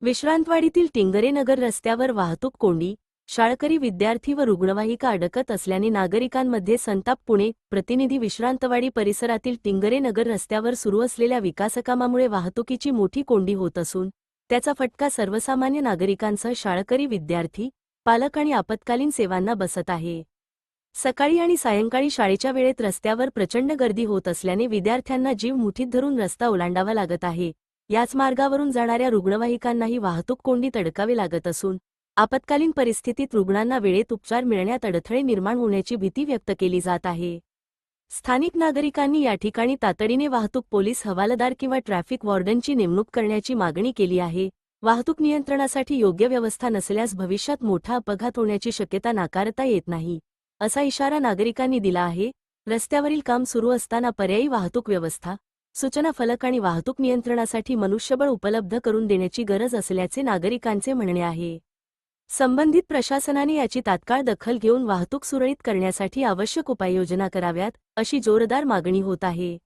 विश्रांतवाडीतील टिंगरेनगर रस्त्यावर वाहतूक कोंडी, शाळकरी विद्यार्थी व रुग्णवाहिका अडकत असल्याने नागरिकांमध्ये संताप. पुणे प्रतिनिधी विश्रांतवाडी परिसरातील टिंगरेनगर रस्त्यावर सुरू असलेल्या विकासकामामुळे वाहतुकीची मोठी कोंडी होत असून त्याचा फटका सर्वसामान्य नागरिकांसह शाळकरी विद्यार्थी, पालक आणि आपत्कालीन सेवांना बसत आहे. सकाळी आणि सायंकाळी शाळेच्या वेळेत रस्त्यावर प्रचंड गर्दी होत असल्याने विद्यार्थ्यांना जीव मुठीत धरून रस्ता ओलांडावा लागत आहे. याच मार्गावरून जाणाऱ्या रुग्णवाहिकांनाही वाहतूक कोंडीत अडकावे लागत असून आपत्कालीन परिस्थितीत रुग्णांना वेळेत उपचार मिळण्यात अडथळे निर्माण होण्याची भीती व्यक्त केली जात आहे. स्थानिक नागरिकांनी या ठिकाणी तातडीने वाहतूक पोलीस हवालदार किंवा ट्रॅफिक वॉर्डनची नेमणूक करण्याची मागणी केली आहे. वाहतूक नियंत्रणासाठी योग्य व्यवस्था नसल्यास भविष्यात मोठा अपघात होण्याची शक्यता नाकारता येत नाही, असा इशारा नागरिकांनी दिला आहे. रस्त्यावरील काम सुरू असताना पर्यायी वाहतूक व्यवस्था, सूचना फलक आणि वाहतूक नियंत्रणासाठी मनुष्यबळ उपलब्ध करून देण्याची गरज असल्याचे नागरिकांचे म्हणणे आहे. संबंधित प्रशासनाने याची तात्काळ दखल घेऊन वाहतूक सुरळीत करण्यासाठी आवश्यक उपाययोजना कराव्यात, अशी जोरदार मागणी होत आहे.